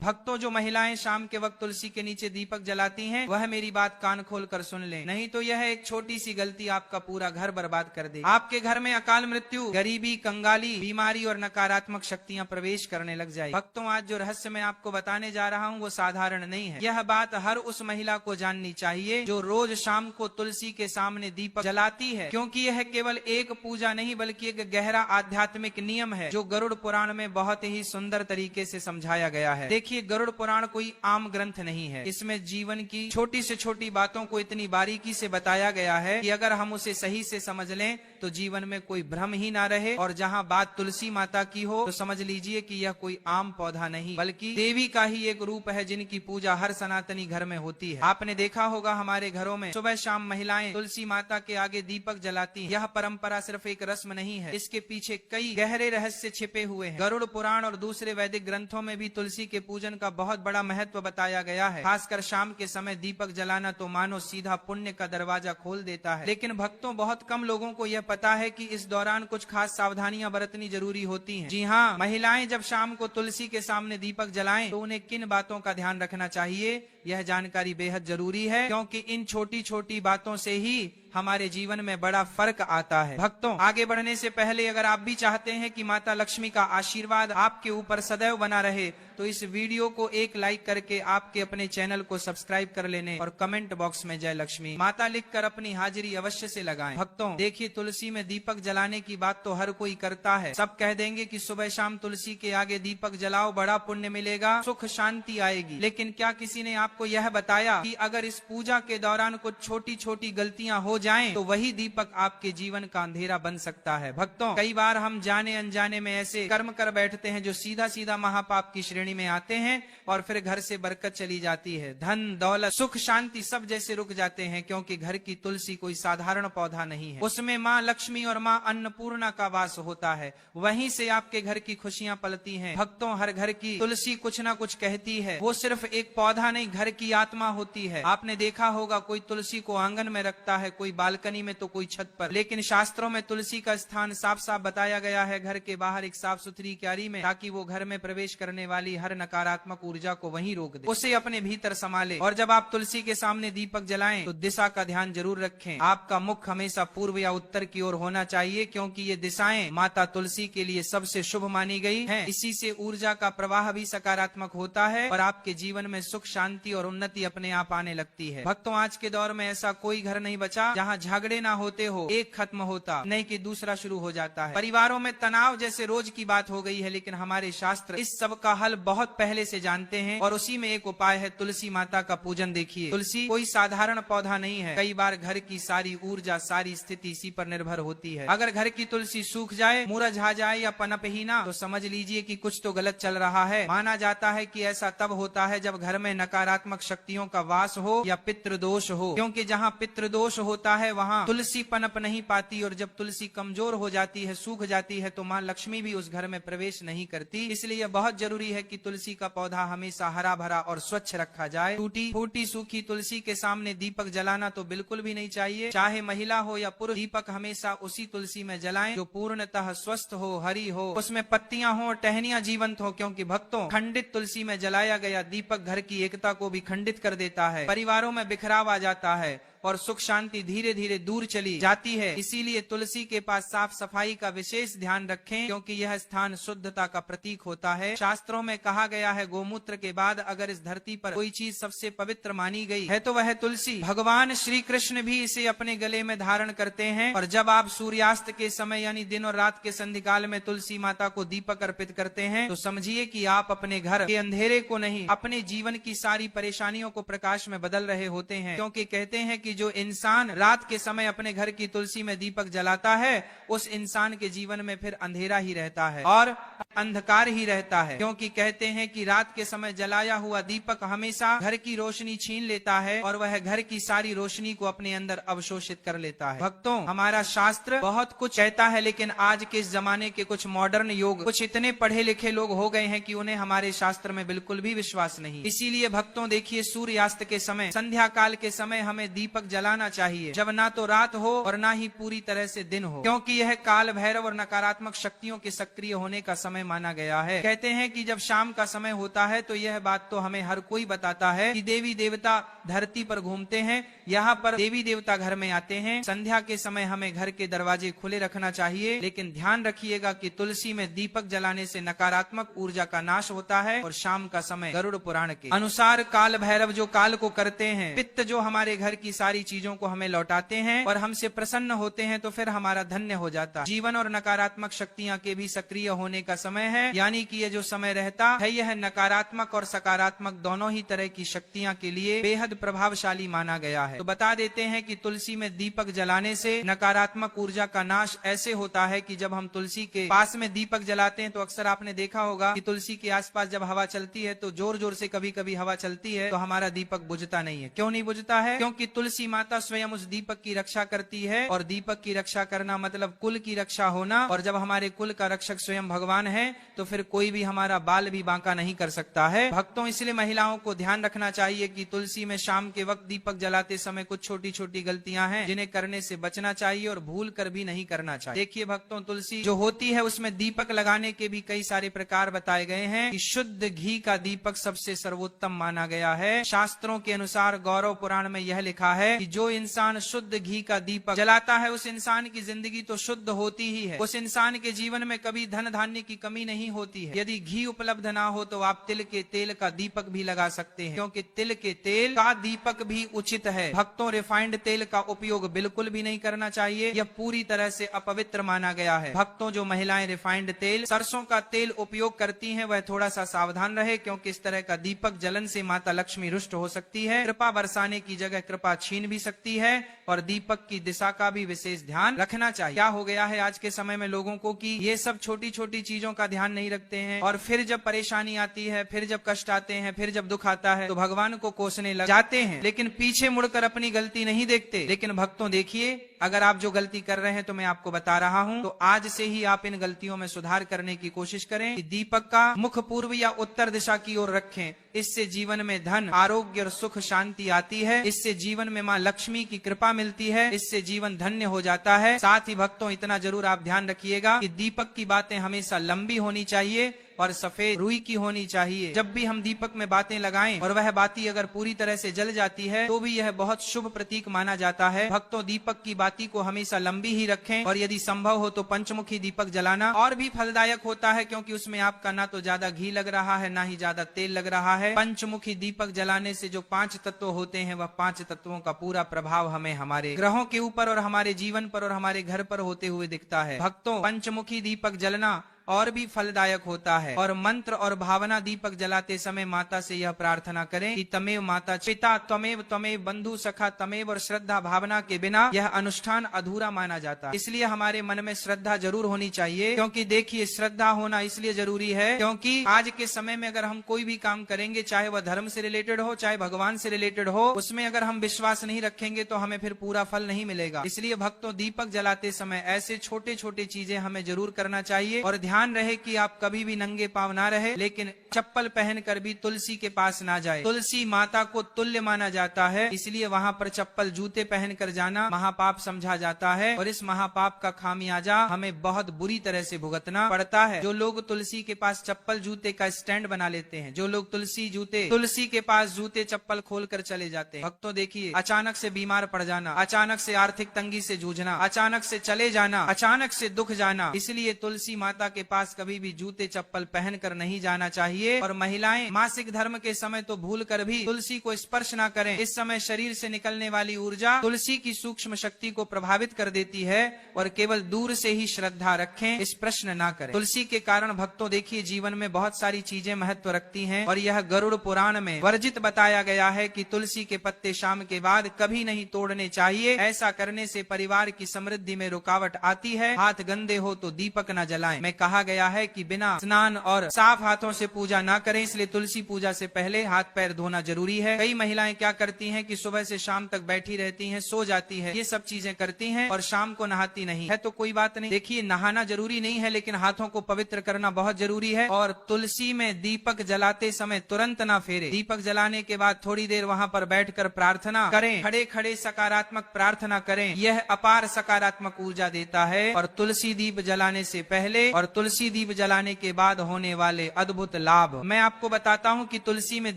भक्तों, जो महिलाएं शाम के वक्त तुलसी के नीचे दीपक जलाती हैं, वह मेरी बात कान खोल कर सुन लें, नहीं तो यह एक छोटी सी गलती आपका पूरा घर बर्बाद कर दे। आपके घर में अकाल मृत्यु, गरीबी, कंगाली, बीमारी और नकारात्मक शक्तियां प्रवेश करने लग जाए। भक्तों, आज जो रहस्य मैं आपको बताने जा रहा हूँ वो साधारण नहीं है। यह बात हर उस महिला को जाननी चाहिए जो रोज शाम को तुलसी के सामने दीपक जलाती है, क्योंकि यह केवल एक पूजा नहीं बल्कि एक गहरा आध्यात्मिक नियम है जो गरुड़ पुराण में बहुत ही सुंदर तरीके से समझाया गया है। देखिए, गरुड़ पुराण कोई आम ग्रंथ नहीं है। इसमें जीवन की छोटी से छोटी बातों को इतनी बारीकी से बताया गया है कि अगर हम उसे सही से समझ लें तो जीवन में कोई भ्रम ही ना रहे। और जहाँ बात तुलसी माता की हो तो समझ लीजिए कि यह कोई आम पौधा नहीं बल्कि देवी का ही एक रूप है जिनकी पूजा हर सनातनी घर में होती है। आपने देखा होगा हमारे घरों में सुबह शाम महिलाएं तुलसी माता के आगे दीपक जलाती हैं। यह परंपरा सिर्फ एक रस्म नहीं है, इसके पीछे कई गहरे रहस्य छिपे हुए हैं। गरुड़ पुराण और दूसरे वैदिक ग्रंथों में भी तुलसी के पूजन का बहुत बड़ा महत्व बताया गया है। खासकर शाम के समय दीपक जलाना तो मानो सीधा पुण्य का दरवाजा खोल देता है। लेकिन भक्तों, बहुत कम लोगों को यह पता है कि इस दौरान कुछ खास सावधानियां बरतनी जरूरी होती हैं। जी हाँ, महिलाएं जब शाम को तुलसी के सामने दीपक जलाएं तो उन्हें किन बातों का ध्यान रखना चाहिए, यह जानकारी बेहद जरूरी है, क्योंकि इन छोटी छोटी बातों से ही हमारे जीवन में बड़ा फर्क आता है। भक्तों, आगे बढ़ने से पहले अगर आप भी चाहते हैं कि माता लक्ष्मी का आशीर्वाद आपके ऊपर सदैव बना रहे तो इस वीडियो को एक लाइक करके आपके अपने चैनल को सब्सक्राइब कर लेने और कमेंट बॉक्स में जय लक्ष्मी माता लिखकर अपनी हाजिरी अवश्य से लगाएं। भक्तों, देखिए, तुलसी में दीपक जलाने की बात तो हर कोई करता है। सब कह देंगे कि सुबह शाम तुलसी के आगे दीपक जलाओ, बड़ा पुण्य मिलेगा, सुख शांति आएगी। लेकिन क्या किसी ने आपको यह बताया कि अगर इस पूजा के दौरान कुछ छोटी छोटी गलतियां हो जाएं तो वही दीपक आपके जीवन का अंधेरा बन सकता है। भक्तों, कई बार हम जाने अनजाने में ऐसे कर्म कर बैठते हैं जो सीधा सीधा महापाप की श्रेणी में आते हैं और फिर घर से बरकत चली जाती है। धन, दौलत, सुख, शांति सब जैसे रुक जाते हैं, क्योंकि घर की तुलसी कोई साधारण पौधा नहीं है। उसमें माँ लक्ष्मी और माँ अन्नपूर्णा का वास होता है। वहीं से आपके घर की खुशियां पलती हैं। भक्तों, हर घर की तुलसी कुछ ना कुछ कहती है। वो सिर्फ एक पौधा नहीं, घर की आत्मा होती है। आपने देखा होगा कोई तुलसी को आंगन में रखता है, कोई बालकनी में तो कोई छत पर। लेकिन शास्त्रों में तुलसी का स्थान साफ साफ बताया गया है, घर के बाहर एक साफ सुथरी क्यारी में, ताकि वो घर में प्रवेश करने वाली हर नकारात्मक ऊर्जा को वहीं रोक दे, उसे अपने भीतर संभाले। और जब आप तुलसी के सामने दीपक जलाएं तो दिशा का ध्यान जरूर रखें। आपका मुख हमेशा पूर्व या उत्तर की ओर होना चाहिए, क्योंकि ये दिशाएं माता तुलसी के लिए सबसे शुभ मानी गई हैं। इसी से ऊर्जा का प्रवाह भी सकारात्मक होता है और आपके जीवन में सुख, शांति और उन्नति अपने आप आने लगती है। भक्तों, आज के दौर में ऐसा कोई घर नहीं बचा जहाँ झगड़े ना होते हो, एक खत्म होता नहीं कि दूसरा शुरू हो जाता है। परिवारों में तनाव जैसे रोज की बात हो गई है, लेकिन हमारे शास्त्र इस सब का हल बहुत पहले से जानते हैं और उसी में एक उपाय है तुलसी माता का पूजन। देखिए, तुलसी कोई साधारण पौधा नहीं है। कई बार घर की सारी ऊर्जा, सारी स्थिति इसी पर निर्भर होती है। अगर घर की तुलसी सूख जाए, मुरझा जाए या पनप ही ना, तो समझ लीजिए कि कुछ तो गलत चल रहा है। माना जाता है कि ऐसा तब होता है जब घर में नकारात्मक शक्तियों का वास हो या पितृदोष हो, क्योंकि जहाँ पितृदोष होता है वहाँ तुलसी पनप नहीं पाती, और जब तुलसी कमजोर हो जाती है, सूख जाती है, तो माँ लक्ष्मी भी उस घर में प्रवेश नहीं करती। इसलिए बहुत जरूरी है कि तुलसी का पौधा हमेशा हरा भरा और स्वच्छ रखा जाए। टूटी फूटी सूखी तुलसी के सामने दीपक जलाना तो बिल्कुल भी नहीं चाहिए। चाहे महिला हो या पुरुष, दीपक हमेशा उसी तुलसी में जलाएं जो पूर्णतः स्वस्थ हो, हरी हो, उसमें पत्तियां हो, टहनियां जीवंत हो, क्योंकि भक्तों, खंडित तुलसी में जलाया गया दीपक घर की एकता को भी खंडित कर देता है। परिवारों में बिखराव आ जाता है और सुख शांति धीरे धीरे दूर चली जाती है। इसीलिए तुलसी के पास साफ सफाई का विशेष ध्यान रखें, क्योंकि यह स्थान शुद्धता का प्रतीक होता है। शास्त्रों में कहा गया है, गोमूत्र के बाद अगर इस धरती पर कोई चीज सबसे पवित्र मानी गई है तो वह तुलसी। भगवान श्री कृष्ण भी इसे अपने गले में धारण करते हैं। और जब आप सूर्यास्त के समय यानी दिन और रात के संधिकाल में तुलसी माता को दीपक अर्पित करते हैं तो समझिए कि आप अपने घर के अंधेरे को नहीं, अपने जीवन की सारी परेशानियों को प्रकाश में बदल रहे होते हैं। क्योंकि कहते हैं कि जो इंसान रात के समय अपने घर की तुलसी में दीपक जलाता है, उस इंसान के जीवन में फिर अंधेरा ही रहता है और अंधकार ही रहता है। क्योंकि कहते हैं कि रात के समय जलाया हुआ दीपक हमेशा घर की रोशनी छीन लेता है और वह घर की सारी रोशनी को अपने अंदर अवशोषित कर लेता है। भक्तों, हमारा शास्त्र बहुत कुछ कहता है, लेकिन आज के इस जमाने के कुछ मॉडर्न युग, कुछ इतने पढ़े लिखे लोग हो गए हैं कि उन्हें हमारे शास्त्र में बिल्कुल भी विश्वास नहीं। इसीलिए भक्तों, देखिए, सूर्यास्त के समय, संध्या काल के समय हमें दीपक दीपक जलाना चाहिए जब ना तो रात हो और ना ही पूरी तरह से दिन हो, क्योंकि यह काल भैरव और नकारात्मक शक्तियों के सक्रिय होने का समय माना गया है। कहते हैं कि जब शाम का समय होता है तो यह बात तो हमें हर कोई बताता है कि देवी देवता धरती पर घूमते हैं, यहाँ पर देवी देवता घर में आते हैं। संध्या के समय हमें घर के दरवाजे खुले रखना चाहिए, लेकिन ध्यान रखिएगा कि तुलसी में दीपक जलाने से नकारात्मक ऊर्जा का नाश होता है। और शाम का समय गरुड़ पुराण के अनुसार काल भैरव जो काल को करते हैं, पित्त जो हमारे घर की सारी चीजों को हमें लौटाते हैं और हमसे प्रसन्न होते हैं, तो फिर हमारा धन्य हो जाता है। जीवन और नकारात्मक शक्तियां के भी सक्रिय होने का समय है, यानी कि ये जो समय रहता है यह नकारात्मक और सकारात्मक दोनों ही तरह की शक्तियां के लिए बेहद प्रभावशाली माना गया है। तो बता देते हैं कि तुलसी में दीपक जलाने से नकारात्मक ऊर्जा का नाश ऐसे होता है कि जब हम तुलसी के पास में दीपक जलाते हैं तो अक्सर आपने देखा होगा कि तुलसी के आसपास जब हवा चलती है तो जोर जोर से कभी कभी हवा चलती है तो हमारा दीपक बुझता नहीं है। क्यों नहीं बुझता है? क्योंकि तुलसी माता स्वयं उस दीपक की रक्षा करती है, और दीपक की रक्षा करना मतलब कुल की रक्षा होना। और जब हमारे कुल का रक्षक स्वयं भगवान है तो फिर कोई भी हमारा बाल भी बांका नहीं कर सकता है। भक्तों, इसलिए महिलाओं को ध्यान रखना चाहिए कि तुलसी में शाम के वक्त दीपक जलाते समय कुछ छोटी छोटी गलतियां हैं जिन्हें करने से बचना चाहिए और भूल कर भी नहीं करना चाहिए। देखिए भक्तों, तुलसी जो होती है उसमें दीपक लगाने के भी कई सारे प्रकार बताए गए हैं कि शुद्ध घी का दीपक सबसे सर्वोत्तम माना गया है। शास्त्रों के अनुसार गौरव पुराण में यह लिखा है कि जो इंसान शुद्ध घी का दीपक जलाता है उस इंसान की जिंदगी तो शुद्ध होती ही है, उस इंसान के जीवन में कभी धन धान्य की कमी नहीं होती है। यदि घी उपलब्ध ना हो तो आप तिल के तेल का दीपक भी लगा सकते हैं, क्योंकि तिल के तेल का दीपक भी उचित है। भक्तों, रिफाइंड तेल का उपयोग बिल्कुल भी नहीं करना चाहिए, यह पूरी तरह से अपवित्र माना गया है। भक्तों, जो महिलाएं रिफाइंड तेल, सरसों का तेल उपयोग करती हैं वह थोड़ा सा सावधान रहे, क्योंकि इस तरह का दीपक जलन से माता लक्ष्मी रुष्ट हो सकती है, कृपा बरसाने की जगह कृपा छीन भी सकती है, और दीपक की दिशा का भी विशेष ध्यान रखना चाहिए। क्या हो गया है आज के समय में लोगों को कि ये सब छोटी छोटी चीजों का ध्यान नहीं रखते हैं, और फिर जब परेशानी आती है, फिर जब कष्ट आते हैं, फिर जब दुख आता है तो भगवान को कोसने लग जाते हैं, लेकिन पीछे मुड़कर अपनी गलती नहीं देखते। लेकिन भक्तों देखिए, अगर आप जो गलती कर रहे हैं तो मैं आपको बता रहा हूं, तो आज से ही आप इन गलतियों में सुधार करने की कोशिश करें कि दीपक का मुख पूर्व या उत्तर दिशा की ओर रखें। इससे जीवन में धन, आरोग्य और सुख शांति आती है, इससे जीवन में माँ लक्ष्मी की कृपा मिलती है, इससे जीवन धन्य हो जाता है। साथ ही भक्तों, इतना जरूर आप ध्यान रखिएगा कि दीपक की बातें हमेशा लंबी होनी चाहिए और सफेद रुई की होनी चाहिए। जब भी हम दीपक में बातें लगाएं और वह बाती अगर पूरी तरह से जल जाती है तो भी यह बहुत शुभ प्रतीक माना जाता है। भक्तों, दीपक की बाती को हमेशा लंबी ही रखें, और यदि संभव हो तो पंचमुखी दीपक जलाना और भी फलदायक होता है, क्योंकि उसमें आपका ना तो ज्यादा घी लग रहा है ना ही ज्यादा तेल लग रहा है। पंचमुखी दीपक जलाने से जो 5 तत्व होते हैं वह 5 तत्वों का पूरा प्रभाव हमें हमारे ग्रहों के ऊपर और हमारे जीवन पर और हमारे घर पर होते हुए दिखता है। भक्तों, पंचमुखी दीपक जलना और भी फलदायक होता है, और मंत्र और भावना दीपक जलाते समय माता से यह प्रार्थना करें कि तमेव माता पिता त्वमेव त्वमेव बंधु सखा तमेव, और श्रद्धा भावना के बिना यह अनुष्ठान अधूरा माना जाता है। इसलिए हमारे मन में श्रद्धा जरूर होनी चाहिए, क्योंकि देखिए श्रद्धा होना इसलिए जरूरी है क्योंकि आज के समय में अगर हम कोई भी काम करेंगे, चाहे वह धर्म से रिलेटेड हो चाहे भगवान से रिलेटेड हो, उसमें अगर हम विश्वास नहीं रखेंगे तो हमें फिर पूरा फल नहीं मिलेगा। इसलिए भक्तों, दीपक जलाते समय ऐसे छोटे छोटे चीजें हमें जरूर करना चाहिए, और ध्यान रहे कि आप कभी भी नंगे पांव ना रहे, लेकिन चप्पल पहनकर भी तुलसी के पास ना जाए। तुलसी माता को तुल्य माना जाता है, इसलिए वहां पर चप्पल जूते पहनकर जाना महापाप समझा जाता है, और इस महापाप का खामियाजा हमें बहुत बुरी तरह से भुगतना पड़ता है। जो लोग तुलसी के पास चप्पल जूते का स्टैंड बना लेते हैं, जो लोग तुलसी के पास जूते चप्पल खोल कर चले जाते हैं, भक्तों देखिए, अचानक से बीमार पड़ जाना, अचानक से आर्थिक तंगी से जूझना, अचानक से चले जाना, अचानक से दुख जाना। इसलिए तुलसी माता के पास कभी भी जूते चप्पल पहनकर नहीं जाना चाहिए। और महिलाएं मासिक धर्म के समय तो भूल कर भी तुलसी को स्पर्श ना करें। इस समय शरीर से निकलने वाली ऊर्जा तुलसी की सूक्ष्म शक्ति को प्रभावित कर देती है, और केवल दूर से ही श्रद्धा रखें, इस प्रश्न ना करें। तुलसी के कारण भक्तों देखिए, जीवन में बहुत सारी चीजें महत्व रखती हैं, और यह गरुड़ पुराण में वर्जित बताया गया है कि तुलसी के पत्ते शाम के बाद कभी नहीं तोड़ने चाहिए। ऐसा करने से परिवार की समृद्धि में रुकावट आती है। हाथ गंदे हो तो दीपक न जलाएं। मैं कहा कहा गया है कि बिना स्नान और साफ हाथों से पूजा ना करें, इसलिए तुलसी पूजा से पहले हाथ पैर धोना जरूरी है। कई महिलाएं क्या करती हैं कि सुबह से शाम तक बैठी रहती हैं, सो जाती है, ये सब चीजें करती हैं और शाम को नहाती नहीं है। तो कोई बात नहीं, देखिए नहाना जरूरी नहीं है, लेकिन हाथों को पवित्र करना बहुत जरूरी है। और तुलसी में दीपक जलाते समय तुरंत ना फेरे। दीपक जलाने के बाद थोड़ी देर वहां पर बैठकर प्रार्थना करें, खड़े खड़े सकारात्मक प्रार्थना करें, यह अपार सकारात्मक ऊर्जा देता है। और तुलसी दीप जलाने से पहले और तुलसी दीप जलाने के बाद होने वाले अद्भुत लाभ मैं आपको बताता हूँ कि तुलसी में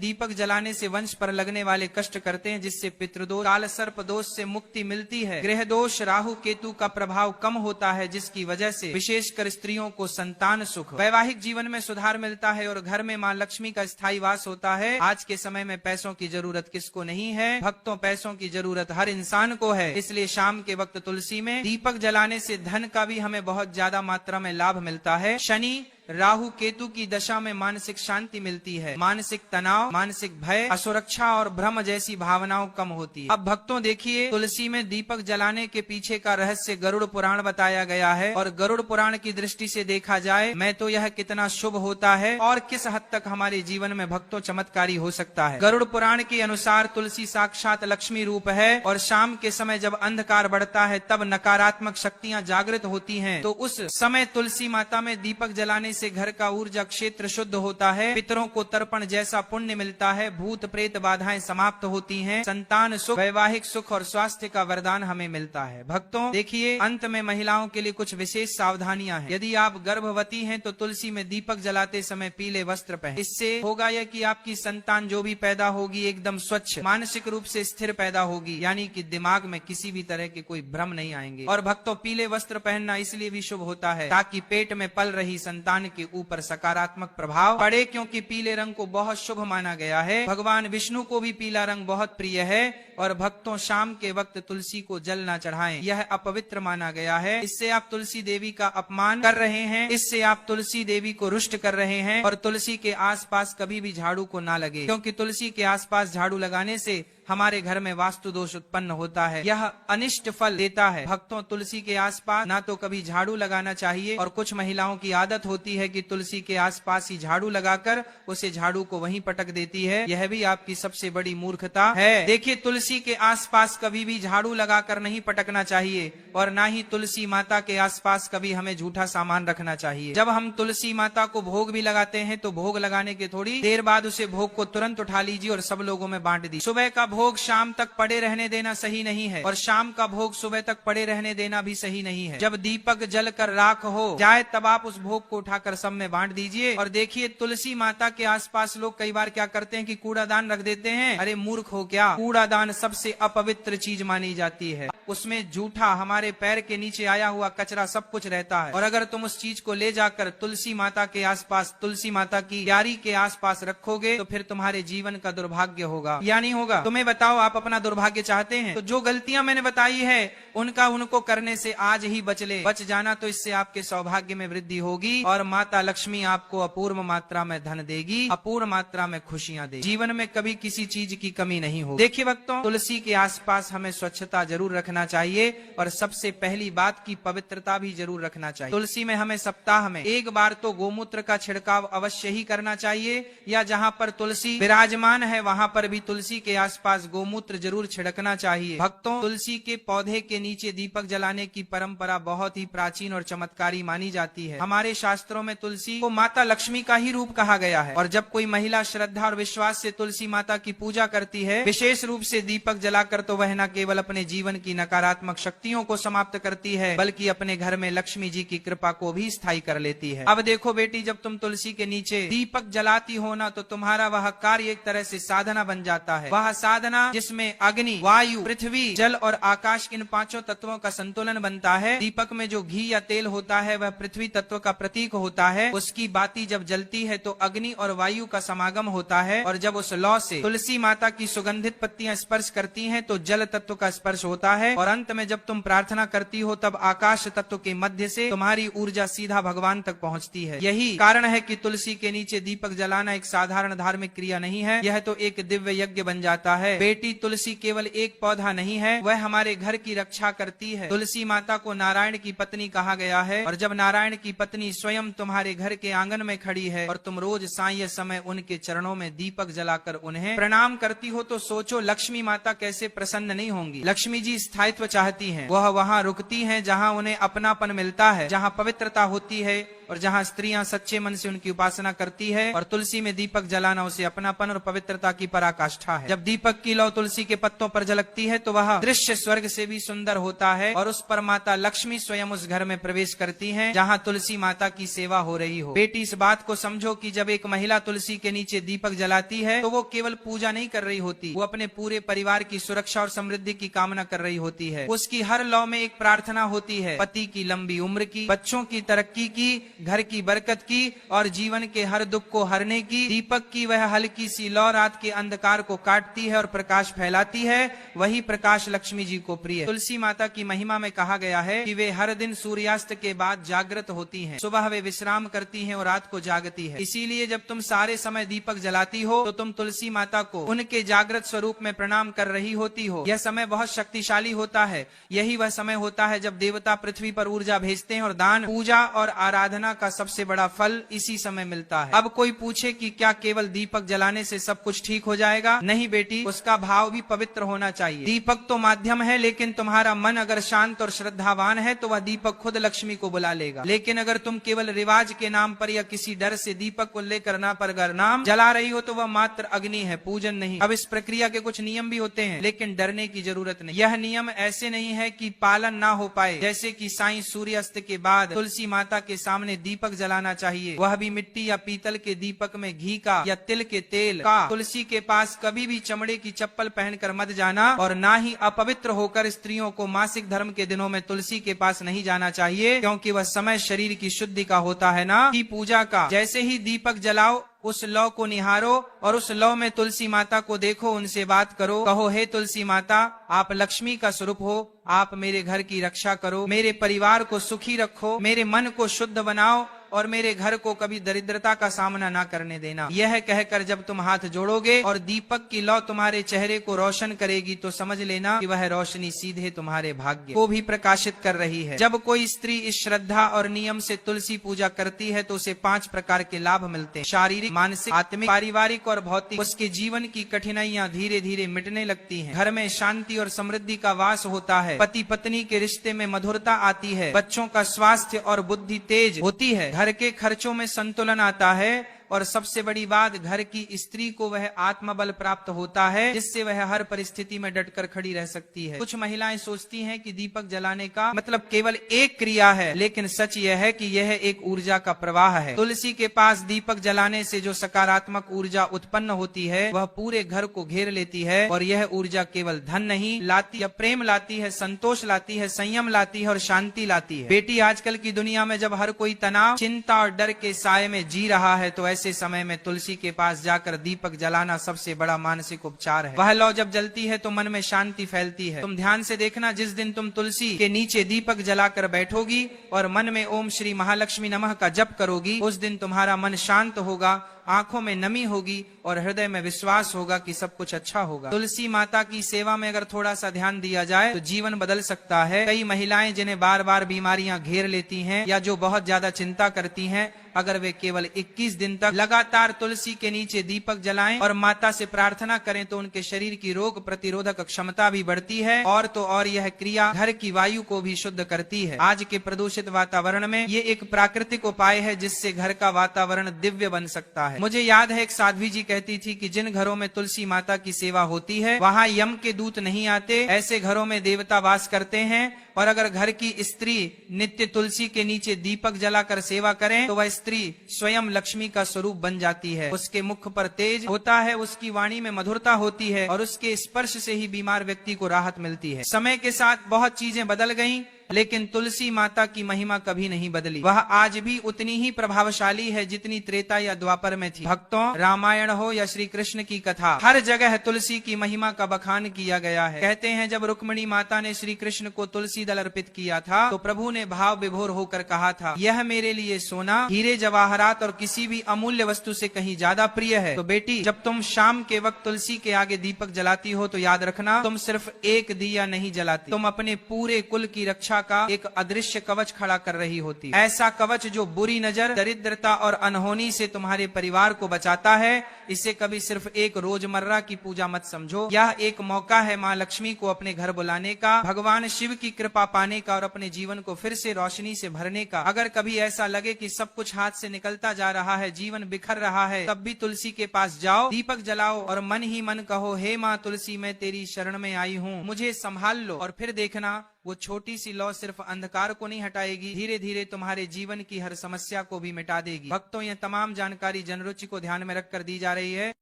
दीपक जलाने से वंश पर लगने वाले कष्ट करते हैं, जिससे पितृदोष, काल सर्प दोष से मुक्ति मिलती है। ग्रह दोष, राहु केतु का प्रभाव कम होता है, जिसकी वजह से विशेषकर स्त्रियों को संतान सुख, वैवाहिक जीवन में सुधार मिलता है और घर में मां लक्ष्मी का स्थायी वास होता है। आज के समय में पैसों की जरूरत किसको नहीं है? भक्तों, पैसों की जरूरत हर इंसान को है। इसलिए शाम के वक्त तुलसी में दीपक जलाने से धन का भी हमें बहुत ज्यादा मात्रा में लाभ मिलता है। शनि, राहु केतु की दशा में मानसिक शांति मिलती है, मानसिक तनाव, मानसिक भय, असुरक्षा और भ्रम जैसी भावनाओं कम होती है। अब भक्तों देखिए, तुलसी में दीपक जलाने के पीछे का रहस्य गरुड़ पुराण बताया गया है। और गरुड़ पुराण की दृष्टि से देखा जाए मैं तो यह कितना शुभ होता है और किस हद तक हमारे जीवन में भक्तों चमत्कारी हो सकता है। गरुड़ पुराण के अनुसार तुलसी साक्षात लक्ष्मी रूप है और शाम के समय जब अंधकार बढ़ता है तब नकारात्मक शक्तियां जागृत होती हैं, तो उस समय तुलसी माता में दीपक जलाने से घर का ऊर्जा क्षेत्र शुद्ध होता है, पितरों को तर्पण जैसा पुण्य मिलता है, भूत प्रेत बाधाएं समाप्त होती हैं, संतान सुख, वैवाहिक सुख और स्वास्थ्य का वरदान हमें मिलता है। भक्तों देखिए, अंत में महिलाओं के लिए कुछ विशेष सावधानियां हैं। यदि आप गर्भवती हैं तो तुलसी में दीपक जलाते समय पीले वस्त्र पहनें। इससे होगा यह कि आपकी संतान जो भी पैदा होगी एकदम स्वच्छ, मानसिक रूप से स्थिर पैदा होगी, यानी कि दिमाग में किसी भी तरह के कोई भ्रम नहीं आएंगे। और भक्तों, पीले वस्त्र पहनना इसलिए भी शुभ होता है ताकि पेट में पल रही संतान के ऊपर सकारात्मक प्रभाव पड़े, क्योंकि पीले रंग को बहुत शुभ माना गया है। भगवान विष्णु को भी पीला रंग बहुत प्रिय है। और भक्तों, शाम के वक्त तुलसी को जल न चढ़ाएं, यह अपवित्र माना गया है। इससे आप तुलसी देवी का अपमान कर रहे हैं, इससे आप तुलसी देवी को रुष्ट कर रहे हैं। और तुलसी के आसपास कभी भी झाड़ू को ना लगे, क्योंकि तुलसी के आसपास झाड़ू लगाने से हमारे घर में वास्तु दोष उत्पन्न होता है, यह अनिष्ट फल देता है। भक्तों, तुलसी के आसपास ना तो कभी झाड़ू लगाना चाहिए, और कुछ महिलाओं की आदत होती है कि तुलसी के आसपास ही झाड़ू लगाकर उसे झाड़ू को वहीं पटक देती है। यह भी आपकी सबसे बड़ी मूर्खता है। देखिए, तुलसी के आसपास कभी भी झाड़ू लगाकर नहीं पटकना चाहिए, और ना ही तुलसी माता के आसपास कभी हमें झूठा सामान रखना चाहिए। जब हम तुलसी माता को भोग भी लगाते हैं तो भोग लगाने के थोड़ी देर बाद उसे भोग को तुरंत उठा लीजिए और सब लोगों में बांट दी। सुबह का भोग शाम तक पड़े रहने देना सही नहीं है, और शाम का भोग सुबह तक पड़े रहने देना भी सही नहीं है। जब दीपक जल कर राख हो जाए तब आप उस भोग को उठाकर सब में बांट दीजिए। और देखिए, तुलसी माता के आसपास लोग कई बार क्या करते हैं कि कूड़ादान रख देते हैं। अरे मूर्ख हो क्या, कूड़ादान सबसे अपवित्र चीज मानी जाती है। उसमें जूठा, हमारे पैर के नीचे आया हुआ कचरा सब कुछ रहता है, और अगर तुम उस चीज को ले जाकर तुलसी माता के आसपास, तुलसी माता की क्यारी के आसपास रखोगे तो फिर तुम्हारे जीवन का दुर्भाग्य होगा या नहीं होगा? तुम्हें बताओ, आप अपना दुर्भाग्य चाहते हैं? तो जो गलतियां मैंने बताई है उनको करने से आज ही बच जाना, तो इससे आपके सौभाग्य में वृद्धि होगी और माता लक्ष्मी आपको अपूर्व मात्रा में धन देगी, अपूर्व मात्रा में खुशियां देगी। जीवन में कभी किसी चीज की कमी नहीं होगी। देखिए भक्तों, तुलसी के आसपास हमें स्वच्छता जरूर रखना चाहिए, और सबसे पहली बात की पवित्रता भी जरूर रखना चाहिए। तुलसी में हमें सप्ताह में एक बार तो गोमूत्र का छिड़काव अवश्य ही करना चाहिए, या जहाँ पर तुलसी विराजमान है वहाँ पर भी तुलसी के आसपास गोमूत्र जरूर छिड़कना चाहिए। भक्तों, तुलसी के पौधे के नीचे दीपक जलाने की परंपरा बहुत ही प्राचीन और चमत्कारी मानी जाती है। हमारे शास्त्रों में तुलसी को माता लक्ष्मी का ही रूप कहा गया है, और जब कोई महिला श्रद्धा और विश्वास से तुलसी माता की पूजा करती है, विशेष रूप से दीपक जलाकर, तो वह न केवल अपने जीवन की नकारात्मक शक्तियों को समाप्त करती है, बल्कि अपने घर में लक्ष्मी जी की कृपा को भी स्थायी कर लेती है। अब देखो बेटी, जब तुम तुलसी के नीचे दीपक जलाती हो ना, तो तुम्हारा वह कार्य एक तरह से साधना बन जाता है। वह साधना जिसमें अग्नि, वायु, पृथ्वी, जल और आकाश, इन पांचों तत्वों का संतुलन बनता है। दीपक में जो घी या तेल होता है वह पृथ्वी तत्व का प्रतीक होता है। उसकी बाती जब जलती है तो अग्नि और वायु का समागम होता है, और जब उस लौ से तुलसी माता की सुगंधित पत्तियां स्पर्श करती हैं तो जल तत्व का स्पर्श होता है। और अंत में जब तुम प्रार्थना करती हो तब आकाश तत्व के मध्य से तुम्हारी ऊर्जा सीधा भगवान तक पहुंचती है। यही कारण है कि तुलसी के नीचे दीपक जलाना एक साधारण धार्मिक क्रिया नहीं है, यह तो एक दिव्य यज्ञ बन जाता है। बेटी, तुलसी केवल एक पौधा नहीं है, वह हमारे घर की रक्षा करती है। तुलसी माता को नारायण की पत्नी कहा गया है, और जब नारायण की पत्नी स्वयं तुम्हारे घर के आंगन में खड़ी है और तुम रोज सांय समय उनके चरणों में दीपक जलाकर उन्हें प्रणाम करती हो, तो सोचो लक्ष्मी माता कैसे प्रसन्न नहीं होंगी। लक्ष्मी जी स्थायित्व चाहती हैं, वह वहाँ रुकती हैं जहाँ उन्हें अपनापन मिलता है, जहाँ पवित्रता होती है और जहाँ स्त्रियां सच्चे मन से उनकी उपासना करती है। और तुलसी में दीपक जलाना उसे अपनापन और पवित्रता की पराकाष्ठा है। जब दीपक की लौ तुलसी के पत्तों पर झलकती है तो वह दृश्य स्वर्ग से भी सुंदर होता है, और उस पर माता लक्ष्मी स्वयं उस घर में प्रवेश करती हैं जहाँ तुलसी माता की सेवा हो रही हो। बेटी, इस बात को समझो कि जब एक महिला तुलसी के नीचे दीपक जलाती है तो वो केवल पूजा नहीं कर रही होती, वो अपने पूरे परिवार की सुरक्षा और समृद्धि की कामना कर रही होती है। उसकी हर लौ में एक प्रार्थना होती है, पति की लंबी उम्र की, बच्चों की तरक्की की, घर की बरकत की और जीवन के हर दुख को हरने की। दीपक की वह हल्की सी लौ रात के अंधकार को काटती है और प्रकाश फैलाती है, वही प्रकाश लक्ष्मी जी को प्रिय। तुलसी माता की महिमा में कहा गया है कि वे हर दिन सूर्यास्त के बाद जागृत होती हैं, सुबह वे विश्राम करती हैं और रात को जागती है। इसीलिए जब तुम सारे समय दीपक जलाती हो तो तुम तुलसी माता को उनके जागृत स्वरूप में प्रणाम कर रही होती हो। यह समय बहुत शक्तिशाली होता है, यही वह समय होता है जब देवता पृथ्वी पर ऊर्जा भेजते हैं और दान, पूजा और आराधना का सबसे बड़ा फल इसी समय मिलता है। अब कोई पूछे कि क्या केवल दीपक जलाने से सब कुछ ठीक हो जाएगा? नहीं बेटी, उसका भाव भी पवित्र होना चाहिए। दीपक तो माध्यम है, लेकिन तुम्हारा मन अगर शांत और श्रद्धावान है तो वह दीपक खुद लक्ष्मी को बुला लेगा। लेकिन अगर तुम केवल रिवाज के नाम पर या किसी डर से दीपक को लेकर ना पर नाम जला रही हो तो वह मात्र अग्नि है, पूजन नहीं। अब इस प्रक्रिया के कुछ नियम भी होते हैं, लेकिन डरने की जरूरत नहीं। यह नियम ऐसे नहीं है कि पालन ना हो पाए, जैसे कि साईं सूर्यास्त के बाद तुलसी माता के सामने दीपक जलाना चाहिए, वह भी मिट्टी या पीतल के दीपक में घी का या तिल के तेल का। तुलसी के पास कभी भी चमड़े की चप्पल पहनकर मत जाना, और ना ही अपवित्र होकर स्त्रियों को मासिक धर्म के दिनों में तुलसी के पास नहीं जाना चाहिए, क्योंकि वह समय शरीर की शुद्धि का होता है, ना कि पूजा का। जैसे ही दीपक जलाओ, उस लौ को निहारो और उस लौ में तुलसी माता को देखो, उनसे बात करो, कहो हे तुलसी माता, आप लक्ष्मी का स्वरूप हो, आप मेरे घर की रक्षा करो, मेरे परिवार को सुखी रखो, मेरे मन को शुद्ध बनाओ और मेरे घर को कभी दरिद्रता का सामना ना करने देना। यह कहकर जब तुम हाथ जोड़ोगे और दीपक की लौ तुम्हारे चेहरे को रोशन करेगी तो समझ लेना कि वह रोशनी सीधे तुम्हारे भाग्य को भी प्रकाशित कर रही है। जब कोई स्त्री इस श्रद्धा और नियम से तुलसी पूजा करती है तो उसे 5 प्रकार के लाभ मिलते हैं, शारीरिक, मानसिक, आत्मिक, पारिवारिक और भौतिक। उसके जीवन की कठिनाइयां धीरे धीरे मिटने लगती हैं, घर में शांति और समृद्धि का वास होता है, पति पत्नी के रिश्ते में मधुरता आती है, बच्चों का स्वास्थ्य और बुद्धि तेज होती है, घर के खर्चों में संतुलन आता है, और सबसे बड़ी बात, घर की स्त्री को वह आत्मबल प्राप्त होता है जिससे वह हर परिस्थिति में डटकर खड़ी रह सकती है। कुछ महिलाएं सोचती हैं कि दीपक जलाने का मतलब केवल एक क्रिया है, लेकिन सच यह है कि यह एक ऊर्जा का प्रवाह है। तुलसी के पास दीपक जलाने से जो सकारात्मक ऊर्जा उत्पन्न होती है वह पूरे घर को घेर लेती है, और यह ऊर्जा केवल धन नहीं लाती या प्रेम लाती है, संतोष लाती है, संयम लाती है और शांति लाती है। बेटी, आजकल की दुनिया में जब हर कोई तनाव, चिंता और डर के साये में जी रहा है तो ऐसे समय में तुलसी के पास जाकर दीपक जलाना सबसे बड़ा मानसिक उपचार है। वह लौ जब जलती है तो मन में शांति फैलती है। तुम ध्यान से देखना, जिस दिन तुम तुलसी के नीचे दीपक जलाकर बैठोगी और मन में ओम श्री महालक्ष्मी नमः का जप करोगी, उस दिन तुम्हारा मन शांत होगा, आंखों में नमी होगी और हृदय में विश्वास होगा कि सब कुछ अच्छा होगा। तुलसी माता की सेवा में अगर थोड़ा सा ध्यान दिया जाए तो जीवन बदल सकता है। कई महिलाएं जिन्हें बार बार बीमारियां घेर लेती हैं या जो बहुत ज्यादा चिंता करती हैं, अगर वे केवल 21 दिन तक लगातार तुलसी के नीचे दीपक जलाएं और माता से प्रार्थना करें तो उनके शरीर की रोग प्रतिरोधक क्षमता भी बढ़ती है, और तो और यह क्रिया घर की वायु को भी शुद्ध करती है। आज के प्रदूषित वातावरण में ये एक प्राकृतिक उपाय है जिससे घर का वातावरण दिव्य बन सकता है। मुझे याद है एक साध्वी जी कहती थी कि जिन घरों में तुलसी माता की सेवा होती है वहाँ यम के दूत नहीं आते, ऐसे घरों में देवता वास करते हैं। और अगर घर की स्त्री नित्य तुलसी के नीचे दीपक जलाकर सेवा करें तो वह स्त्री स्वयं लक्ष्मी का स्वरूप बन जाती है। उसके मुख पर तेज होता है, उसकी वाणी में मधुरता होती है और उसके स्पर्श से ही बीमार व्यक्ति को राहत मिलती है। समय के साथ बहुत चीजें बदल गईं, लेकिन तुलसी माता की महिमा कभी नहीं बदली। वह आज भी उतनी ही प्रभावशाली है जितनी त्रेता या द्वापर में थी। भक्तों, रामायण हो या श्री कृष्ण की कथा, हर जगह तुलसी की महिमा का बखान किया गया है। कहते हैं जब रुक्मिणी माता ने श्री कृष्ण को तुलसी दल अर्पित किया था तो प्रभु ने भाव विभोर होकर कहा था, यह मेरे लिए सोना, हीरे जवाहरात और किसी भी अमूल्य वस्तु से कहीं ज्यादा प्रिय है। तो बेटी, जब तुम शाम के वक्त तुलसी के आगे दीपक जलाती हो तो याद रखना, तुम सिर्फ एक दिया नहीं जलाती, तुम अपने पूरे कुल की रक्षा का एक अदृश्य कवच खड़ा कर रही होती। ऐसा कवच जो बुरी नजर, दरिद्रता और अनहोनी से तुम्हारे परिवार को बचाता है। इसे कभी सिर्फ एक रोजमर्रा की पूजा मत समझो, यह एक मौका है माँ लक्ष्मी को अपने घर बुलाने का, भगवान शिव की कृपा पाने का और अपने जीवन को फिर से रोशनी से भरने का। अगर कभी ऐसा लगे कि सब कुछ हाथ से निकलता जा रहा है, जीवन बिखर रहा है, तब भी तुलसी के पास जाओ, दीपक जलाओ और मन ही मन कहो, हे माँ तुलसी, मैं तेरी शरण में आई हूँ, मुझे संभाल लो। और फिर देखना, वो छोटी सी लौ सिर्फ अंधकार को नहीं हटाएगी, धीरे धीरे तुम्हारे जीवन की हर समस्या को भी मिटा देगी। भक्तों, यह तमाम जानकारी जनरुचि को ध्यान में रखकर दी जा रही है।